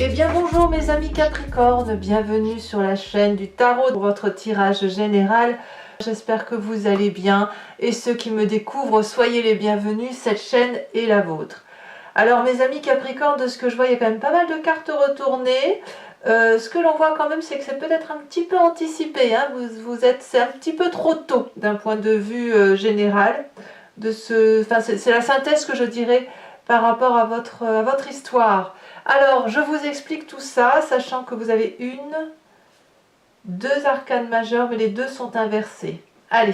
Eh bien bonjour mes amis Capricorne, bienvenue sur la chaîne du tarot pour votre tirage général. J'espère que vous allez bien et ceux qui me découvrent, soyez les bienvenus, cette chaîne est la vôtre. Alors mes amis Capricorne, de ce que je vois, il y a quand même pas mal de cartes retournées. Ce que l'on voit quand même, c'est que c'est peut-être un petit peu anticipé, hein. C'est un petit peu trop tôt d'un point de vue général. C'est la synthèse que je dirais par rapport à votre histoire. Alors, je vous explique tout ça, sachant que vous avez deux arcanes majeures, mais les deux sont inversés. Allez,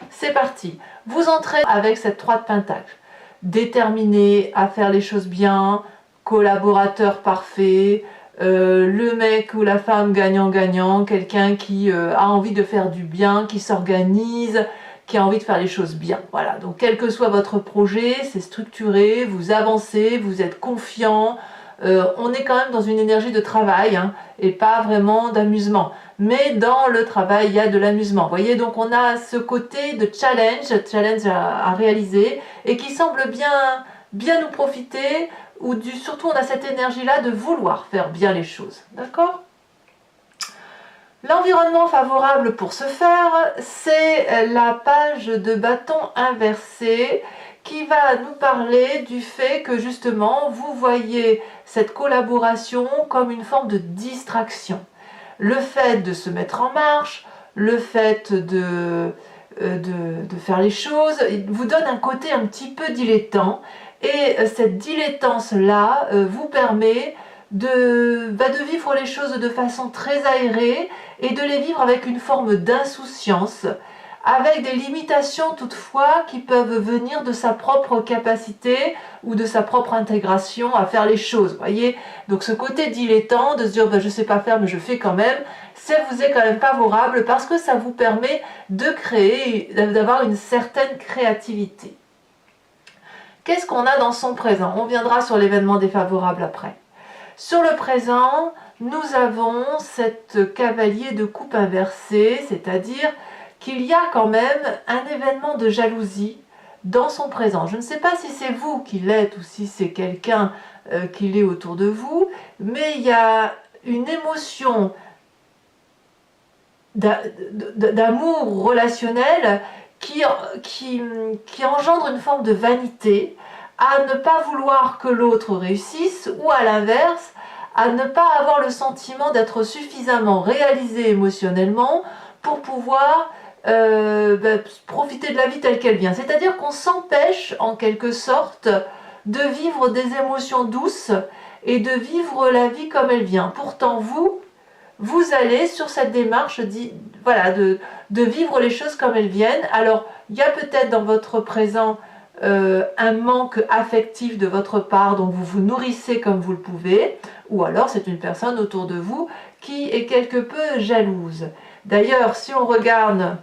c'est parti. Vous entrez avec cette 3 de Pentacle. Déterminé à faire les choses bien, collaborateur parfait, le mec ou la femme gagnant-gagnant, quelqu'un qui a envie de faire du bien, qui s'organise, qui a envie de faire les choses bien. Voilà, donc quel que soit votre projet, c'est structuré, vous avancez, vous êtes confiant. On est quand même dans une énergie de travail, hein, et pas vraiment d'amusement. Mais dans le travail, il y a de l'amusement. Vous voyez, donc on a ce côté de challenge à réaliser, et qui semble bien nous profiter, surtout on a cette énergie-là de vouloir faire bien les choses. D'accord ? L'environnement favorable pour ce faire, c'est la page de bâton inversée qui va nous parler du fait que justement vous voyez cette collaboration comme une forme de distraction. Le fait de se mettre en marche, le fait de faire les choses, vous donne un côté un petit peu dilettant, et cette dilettance-là vous permet de vivre les choses de façon très aérée et de les vivre avec une forme d'insouciance, avec des limitations toutefois qui peuvent venir de sa propre capacité ou de sa propre intégration à faire les choses. Voyez, donc ce côté dilettant de se dire je ne sais pas faire mais je fais quand même, ça vous est quand même favorable parce que ça vous permet de créer, d'avoir une certaine créativité. Qu'est-ce qu'on a dans son présent? On viendra sur l'événement défavorable après. Sur le présent, nous avons cette cavalier de coupe inversée, c'est-à-dire qu'il y a quand même un événement de jalousie dans son présent. Je ne sais pas si c'est vous qui l'êtes ou si c'est quelqu'un qui l'est autour de vous, mais il y a une émotion d'amour relationnel qui engendre une forme de vanité, à ne pas vouloir que l'autre réussisse, ou à l'inverse, à ne pas avoir le sentiment d'être suffisamment réalisé émotionnellement pour pouvoir profiter de la vie telle qu'elle vient. C'est-à-dire qu'on s'empêche en quelque sorte de vivre des émotions douces et de vivre la vie comme elle vient. Pourtant vous allez sur cette démarche de vivre les choses comme elles viennent. Alors il y a peut-être dans votre présent un manque affectif de votre part, donc vous vous nourrissez comme vous le pouvez, ou alors c'est une personne autour de vous qui est quelque peu jalouse. D'ailleurs, si on regarde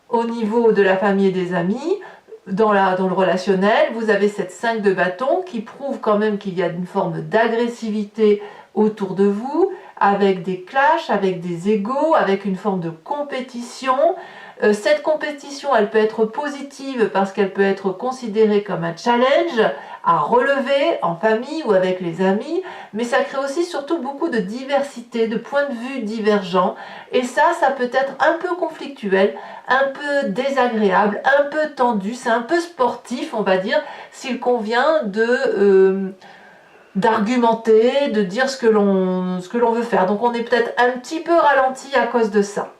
au niveau de la famille et des amis, dans le relationnel, vous avez cette 5 de bâton qui prouve quand même qu'il y a une forme d'agressivité autour de vous, avec des clashs, avec des égos, avec une forme de compétition. Cette compétition, elle peut être positive parce qu'elle peut être considérée comme un challenge à relever en famille ou avec les amis, mais ça crée aussi surtout beaucoup de diversité, de points de vue divergents, et ça peut être un peu conflictuel, un peu désagréable, un peu tendu, c'est un peu sportif, on va dire, s'il convient d'argumenter, de dire ce que l'on veut faire. Donc on est peut-être un petit peu ralenti à cause de ça.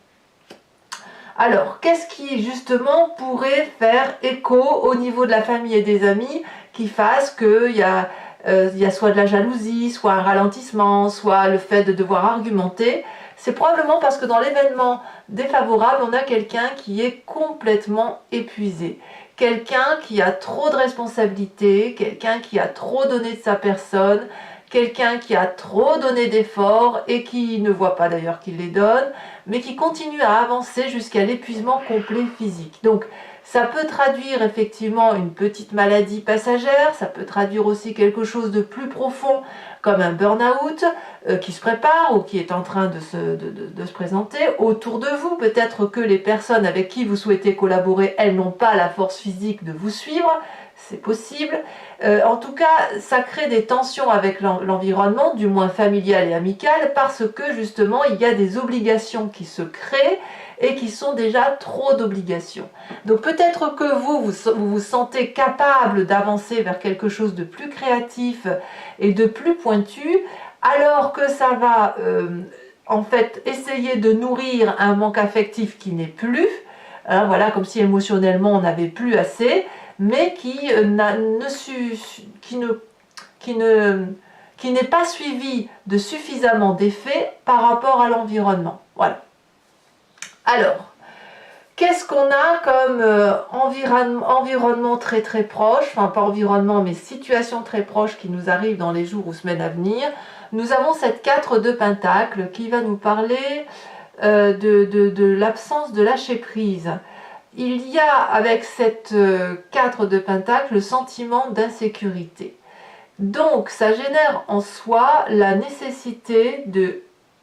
Alors, qu'est-ce qui justement pourrait faire écho au niveau de la famille et des amis qui fasse qu'il y a soit de la jalousie, soit un ralentissement, soit le fait de devoir argumenter? C'est probablement parce que dans l'événement défavorable, on a quelqu'un qui est complètement épuisé. Quelqu'un qui a trop de responsabilités, quelqu'un qui a trop donné de sa personne, quelqu'un qui a trop donné d'efforts et qui ne voit pas d'ailleurs qu'il les donne, mais qui continue à avancer jusqu'à l'épuisement complet physique. Donc ça peut traduire effectivement une petite maladie passagère, ça peut traduire aussi quelque chose de plus profond comme un burn-out qui se prépare ou qui est en train de se présenter autour de vous. Peut-être que les personnes avec qui vous souhaitez collaborer, elles n'ont pas la force physique de vous suivre. c'est possible. En tout cas, ça crée des tensions avec l'environnement, du moins familial et amical, parce que justement, il y a des obligations qui se créent et qui sont déjà trop d'obligations. Donc peut-être que vous vous sentez capable d'avancer vers quelque chose de plus créatif et de plus pointu, alors que ça va en fait essayer de nourrir un manque affectif qui n'est plus, hein, voilà, comme si émotionnellement on n'avait plus assez, mais qui n'est pas suivi de suffisamment d'effets par rapport à l'environnement. Voilà. Alors, qu'est-ce qu'on a comme environnement très très proche, enfin pas environnement mais situation très proche qui nous arrive dans les jours ou semaines à venir? Nous avons cette 4 de Pentacle qui va nous parler de l'absence de lâcher prise. Il y a avec cette 4 de Pentacle le sentiment d'insécurité. Donc ça génère en soi la nécessité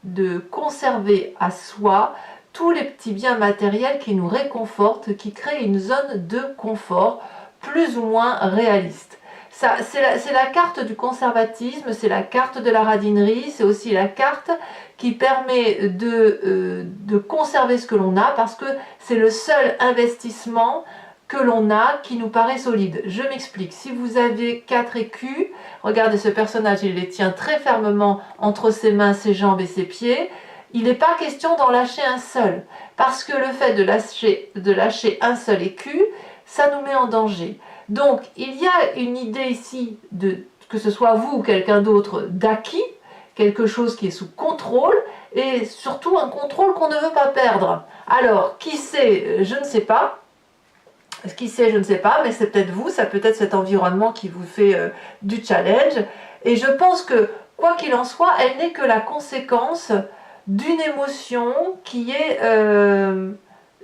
de conserver à soi tous les petits biens matériels qui nous réconfortent, qui créent une zone de confort plus ou moins réaliste. C'est la carte du conservatisme, c'est la carte de la radinerie, c'est aussi la carte qui permet de conserver ce que l'on a, parce que c'est le seul investissement que l'on a qui nous paraît solide. Je m'explique. Si vous avez 4 écus, regardez ce personnage, il les tient très fermement entre ses mains, ses jambes et ses pieds. Il n'est pas question d'en lâcher un seul, parce que le fait de lâcher un seul écu, ça nous met en danger. Donc, il y a une idée ici, que ce soit vous ou quelqu'un d'autre, d'acquis, quelque chose qui est sous contrôle, et surtout un contrôle qu'on ne veut pas perdre. Alors, qui sait, je ne sais pas. Qui sait, je ne sais pas, mais c'est peut-être vous, ça peut être cet environnement qui vous fait du challenge. Et je pense que, quoi qu'il en soit, elle n'est que la conséquence d'une émotion qui est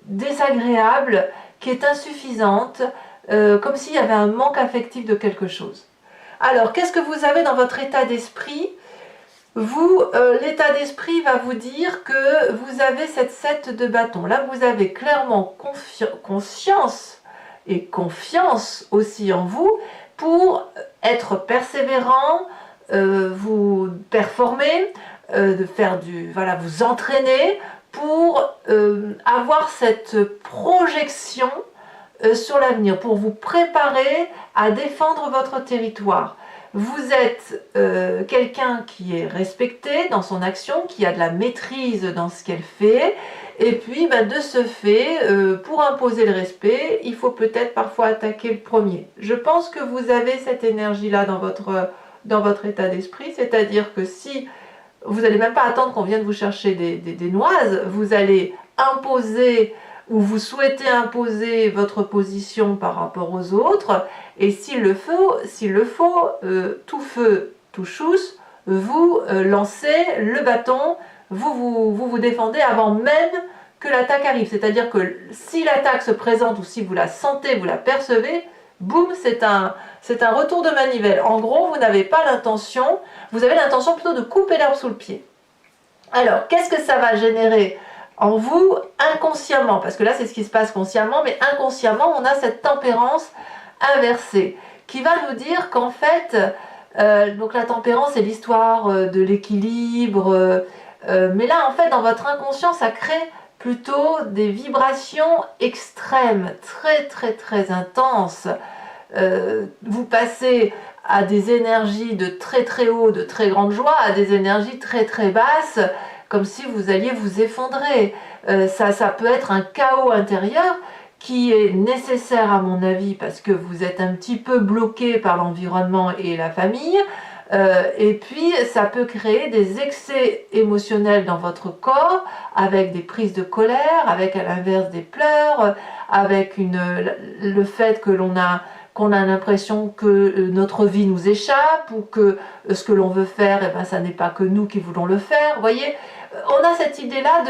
désagréable, qui est insuffisante, comme s'il y avait un manque affectif de quelque chose. Alors, qu'est-ce que vous avez dans votre état d'esprit? Vous, l'état d'esprit va vous dire que vous avez cette 7 de bâton. Là, vous avez clairement conscience et confiance aussi en vous pour être persévérant, vous performer, de faire voilà, vous entraîner pour avoir cette projection sur l'avenir, pour vous préparer à défendre votre territoire. Vous êtes quelqu'un qui est respecté dans son action, qui a de la maîtrise dans ce qu'elle fait, et puis de ce fait, pour imposer le respect, il faut peut-être parfois attaquer le premier. Je pense que vous avez cette énergie-là dans votre état d'esprit, c'est-à-dire que si vous n'allez même pas attendre qu'on vienne vous chercher des noises, vous allez imposer ou vous souhaitez imposer votre position par rapport aux autres, et s'il le faut, tout feu, tout chousse, vous lancez le bâton, vous défendez avant même que l'attaque arrive. C'est-à-dire que si l'attaque se présente ou si vous la sentez, vous la percevez, boum, c'est un retour de manivelle. En gros, vous n'avez pas l'intention, vous avez l'intention plutôt de couper l'herbe sous le pied. Alors, qu'est-ce que ça va générer en vous inconsciemment? Parce que là, c'est ce qui se passe consciemment, mais inconsciemment, on a cette tempérance inversée qui va nous dire qu'en fait, donc la tempérance, c'est l'histoire de l'équilibre, mais là, en fait, dans votre inconscient, ça crée plutôt des vibrations extrêmes, très très très intenses. Vous passez à des énergies de très très haut, de très grande joie, à des énergies très très basses, comme si vous alliez vous effondrer. Ça peut être un chaos intérieur qui est nécessaire à mon avis parce que vous êtes un petit peu bloqué par l'environnement et la famille. Et puis ça peut créer des excès émotionnels dans votre corps, avec des prises de colère, avec à l'inverse des pleurs, avec le fait que qu'on a l'impression que notre vie nous échappe, ou que ce que l'on veut faire, ça n'est pas que nous qui voulons le faire. Vous voyez, on a cette idée-là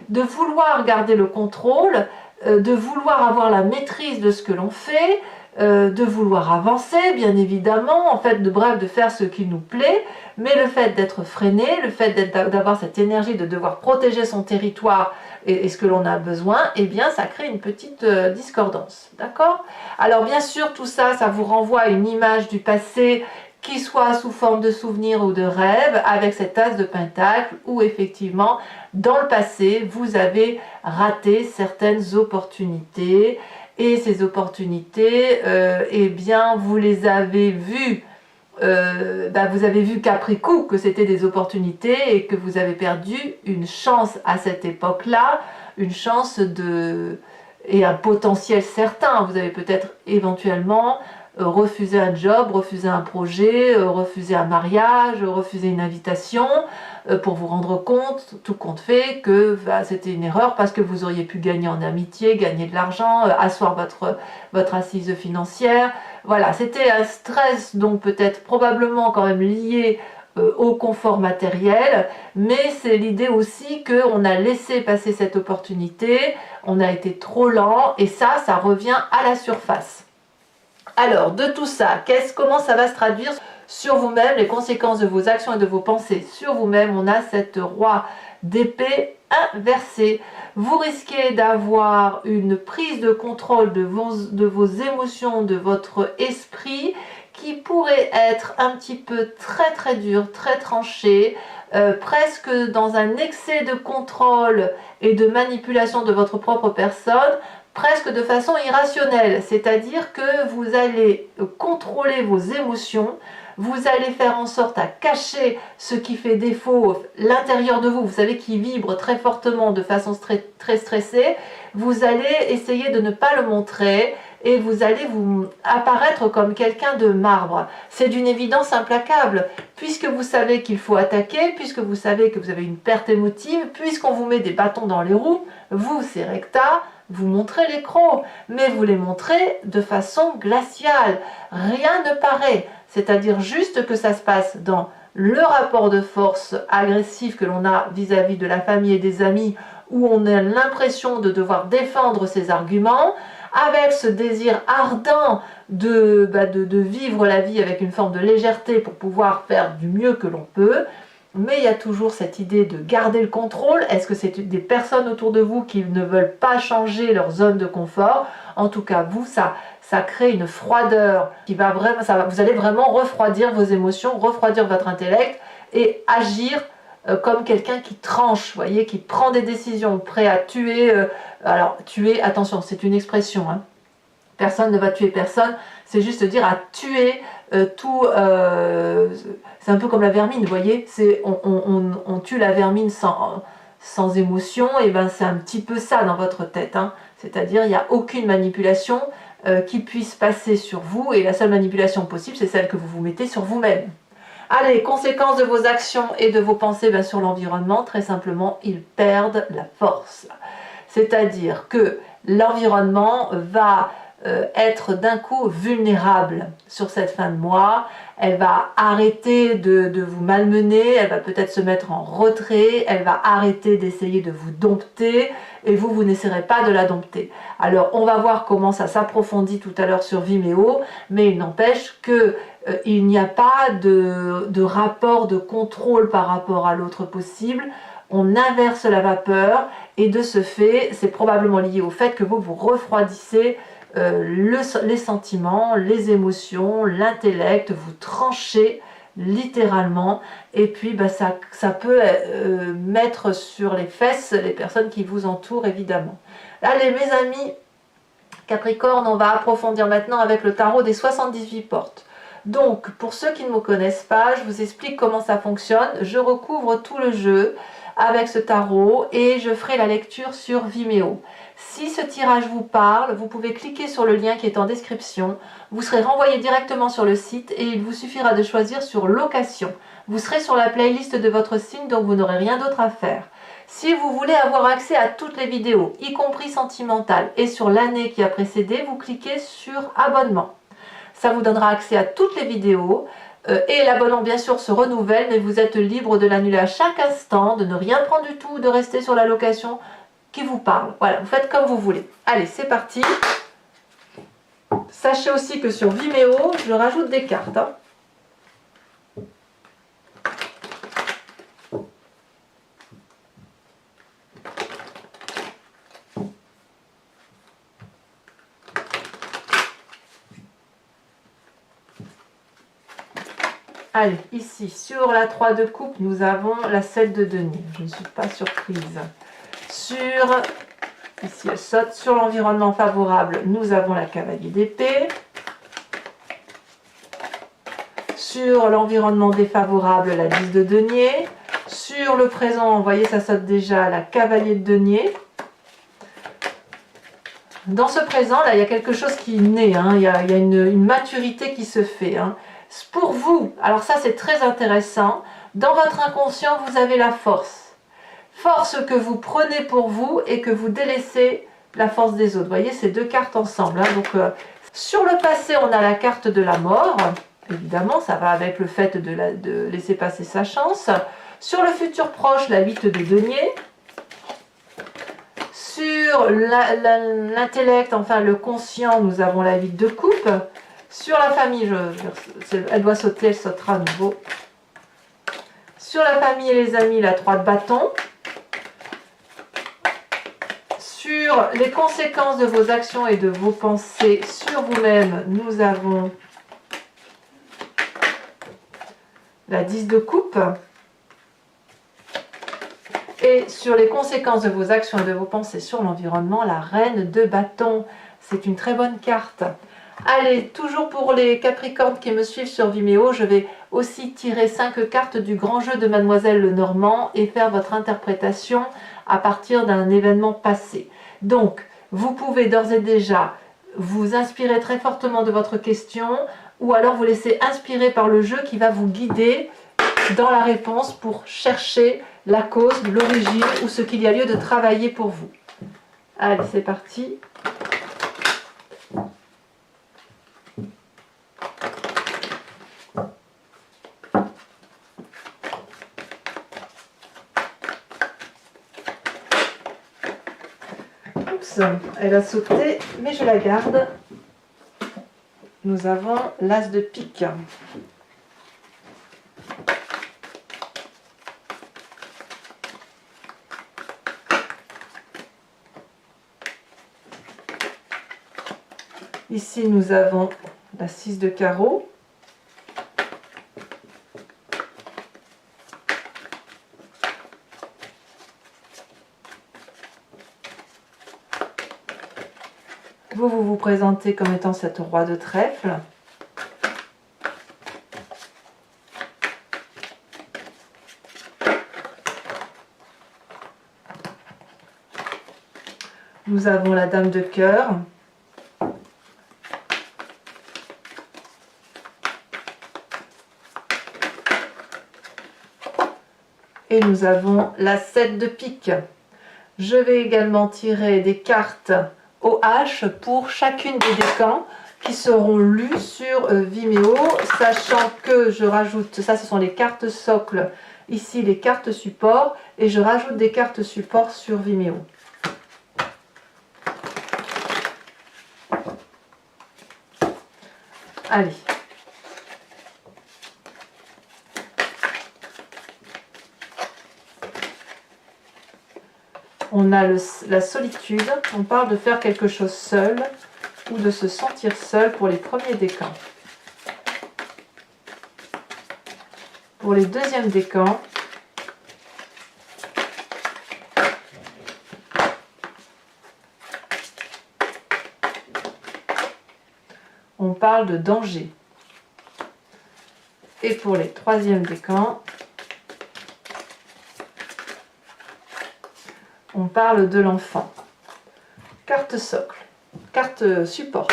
de vouloir garder le contrôle, de vouloir avoir la maîtrise de ce que l'on fait, de vouloir avancer, bien évidemment, en fait, bref, de faire ce qui nous plaît, mais le fait d'être freiné, le fait d'avoir cette énergie de devoir protéger son territoire et ce que l'on a besoin, eh bien, ça crée une petite discordance, d'accord? Alors, bien sûr, tout ça, ça vous renvoie à une image du passé qui soit sous forme de souvenir ou de rêve, avec cet as de pentacle, où effectivement, dans le passé, vous avez raté certaines opportunités, et ces opportunités, eh bien, vous les avez vues, vous avez vu qu'après coup, que c'était des opportunités, et que vous avez perdu une chance à cette époque-là, une chance et un potentiel certain. Vous avez peut-être éventuellement refuser un job, refuser un projet, refuser un mariage, refuser une invitation, pour vous rendre compte, tout compte fait, que c'était une erreur parce que vous auriez pu gagner en amitié, gagner de l'argent, asseoir votre assise financière. Voilà, c'était un stress, donc peut-être probablement quand même lié au confort matériel, mais c'est l'idée aussi qu'on a laissé passer cette opportunité, on a été trop lent, et ça revient à la surface. Alors, de tout ça, comment ça va se traduire sur vous-même, les conséquences de vos actions et de vos pensées sur vous-même? On a cette roi d'épée inversée. Vous risquez d'avoir une prise de contrôle de vos émotions, de votre esprit, qui pourrait être un petit peu très dur, très tranché, presque dans un excès de contrôle et de manipulation de votre propre personne, presque de façon irrationnelle, c'est-à-dire que vous allez contrôler vos émotions, vous allez faire en sorte à cacher ce qui fait défaut, l'intérieur de vous, vous savez, qui vibre très fortement de façon très stressée, vous allez essayer de ne pas le montrer, et vous allez vous apparaître comme quelqu'un de marbre. C'est d'une évidence implacable, puisque vous savez qu'il faut attaquer, puisque vous savez que vous avez une perte émotive, puisqu'on vous met des bâtons dans les roues, vous, c'est recta, vous montrez les crocs, mais vous les montrez de façon glaciale. Rien ne paraît, c'est-à-dire juste que ça se passe dans le rapport de force agressif que l'on a vis-à-vis de la famille et des amis, où on a l'impression de devoir défendre ses arguments, avec ce désir ardent de vivre la vie avec une forme de légèreté pour pouvoir faire du mieux que l'on peut. Mais il y a toujours cette idée de garder le contrôle. Est-ce que c'est des personnes autour de vous qui ne veulent pas changer leur zone de confort? En tout cas, vous, ça crée une froideur qui va vraiment, vous allez vraiment refroidir vos émotions, refroidir votre intellect et agir comme quelqu'un qui tranche, vous voyez, qui prend des décisions, prêt à tuer. Alors, tuer, attention, c'est une expression, hein. Personne ne va tuer personne, c'est juste dire à tuer tout. C'est un peu comme la vermine, vous voyez, on tue la vermine sans émotion, et ben c'est un petit peu ça dans votre tête, hein. C'est-à-dire il n'y a aucune manipulation qui puisse passer sur vous, et la seule manipulation possible, c'est celle que vous vous mettez sur vous-même. Allez, conséquences de vos actions et de vos pensées sur l'environnement, très simplement, ils perdent la force. C'est-à-dire que l'environnement va être d'un coup vulnérable sur cette fin de mois. Elle va arrêter de vous malmener, elle va peut-être se mettre en retrait, elle va arrêter d'essayer de vous dompter, et vous n'essaierez pas de la dompter. Alors on va voir comment ça s'approfondit tout à l'heure sur Vimeo, mais il n'empêche que il n'y a pas de rapport de contrôle par rapport à l'autre possible. On inverse la vapeur, et de ce fait, c'est probablement lié au fait que vous refroidissez les sentiments, les émotions, l'intellect, vous tranchez littéralement, et puis ça peut mettre sur les fesses les personnes qui vous entourent, évidemment. Allez mes amis Capricorne, on va approfondir maintenant avec le tarot des 78 portes. Donc pour ceux qui ne me connaissent pas, je vous explique comment ça fonctionne. Je recouvre tout le jeu avec ce tarot et je ferai la lecture sur Vimeo. Si ce tirage vous parle, vous pouvez cliquer sur le lien qui est en description. Vous serez renvoyé directement sur le site et il vous suffira de choisir sur location. Vous serez sur la playlist de votre signe, donc vous n'aurez rien d'autre à faire. Si vous voulez avoir accès à toutes les vidéos, y compris sentimentales, et sur l'année qui a précédé, vous cliquez sur abonnement. Ça vous donnera accès à toutes les vidéos. Et l'abonnement bien sûr se renouvelle, mais vous êtes libre de l'annuler à chaque instant, de ne rien prendre du tout, de rester sur la location qui vous parle. Voilà, vous faites comme vous voulez. Allez, c'est parti. Ça Sachez aussi que sur Vimeo, je rajoute des cartes. Hein. Allez, ici, sur la 3 de coupe, nous avons la 7 de denier. Je ne suis pas surprise. Sur, ici elle saute, sur l'environnement favorable, nous avons la cavalier d'épée. Sur l'environnement défavorable, la 10 de denier. Sur le présent, vous voyez, ça saute déjà, la cavalier de denier. Dans ce présent, là, il y a quelque chose qui naît, hein. Il y a une maturité qui se fait. Hein. Pour vous, alors ça c'est très intéressant, dans votre inconscient, vous avez la force. Force que vous prenez pour vous et que vous délaissez la force des autres. Vous voyez, ces deux cartes ensemble. Hein. Donc, sur le passé, on a la carte de la mort. Évidemment, ça va avec le fait de laisser passer sa chance. Sur le futur proche, la 8 de denier. Sur l'intellect, enfin le conscient, nous avons la 8 de coupe. Sur la famille, elle doit sauter, elle sautera à nouveau. Sur la famille et les amis, la 3 de bâton. Sur les conséquences de vos actions et de vos pensées sur vous-même, nous avons la 10 de coupe. Et sur les conséquences de vos actions et de vos pensées sur l'environnement, la reine de bâton. C'est une très bonne carte. Allez, toujours pour les Capricornes qui me suivent sur Vimeo, je vais aussi tirer 5 cartes du grand jeu de Mademoiselle Lenormand et faire votre interprétation à partir d'un événement passé. Donc, vous pouvez d'ores et déjà vous inspirer très fortement de votre question ou alors vous laisser inspirer par le jeu qui va vous guider dans la réponse pour chercher la cause, l'origine ou ce qu'il y a lieu de travailler pour vous. Allez, c'est parti. Oups, elle a sauté, mais je la garde. Nous avons l'as de pique. Ici, nous avons la 6 de carreau. Vous vous présentez comme étant cette roi de trèfle. Nous avons la dame de cœur. Et nous avons la 7 de pique. Je vais également tirer des cartes au H pour chacune des décans qui seront lues sur Vimeo, sachant que je rajoute, ça ce sont les cartes socles, ici les cartes support, et je rajoute des cartes support sur Vimeo. Allez. On a la solitude, on parle de faire quelque chose seul ou de se sentir seul pour les premiers décans. Pour les deuxièmes décans, on parle de danger. Et pour les troisièmes décans, on parle de l'enfant. Carte socle, carte support.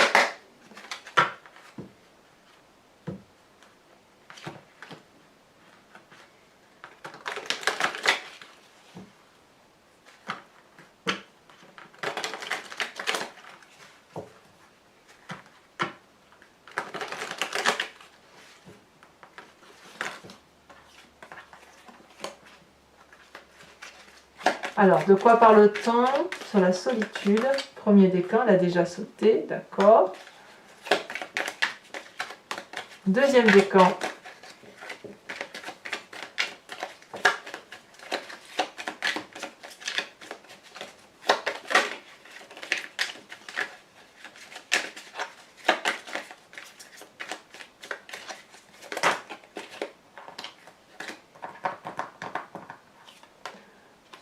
Alors, de quoi parle-t-on sur la solitude? Premier décan, elle a déjà sauté, d'accord. Deuxième décan.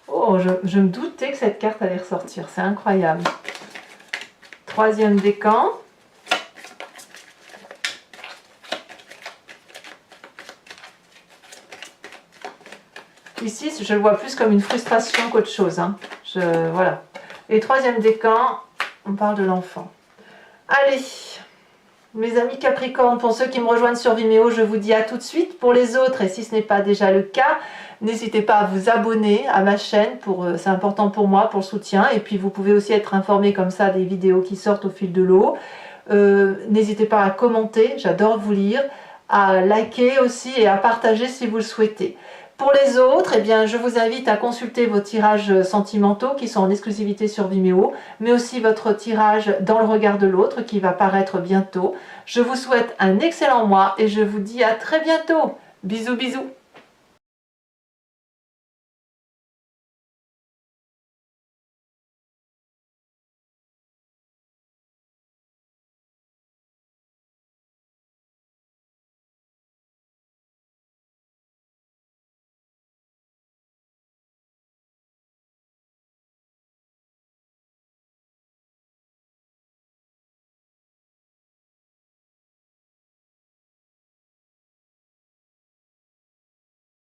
Oh, je me doutais que cette carte allait ressortir, c'est incroyable. Troisième décan. Ici, je le vois plus comme une frustration qu'autre chose. Hein. Voilà. Et troisième décan, on parle de l'enfant. Allez, mes amis Capricorne, pour ceux qui me rejoignent sur Vimeo, je vous dis à tout de suite. Pour les autres, et si ce n'est pas déjà le cas, n'hésitez pas à vous abonner à ma chaîne, c'est important pour moi, pour le soutien. Et puis vous pouvez aussi être informé comme ça des vidéos qui sortent au fil de l'eau. N'hésitez pas à commenter, j'adore vous lire, à liker aussi et à partager si vous le souhaitez. Pour les autres, eh bien, je vous invite à consulter vos tirages sentimentaux qui sont en exclusivité sur Vimeo, mais aussi votre tirage dans le regard de l'autre qui va paraître bientôt. Je vous souhaite un excellent mois et je vous dis à très bientôt. Bisous bisous.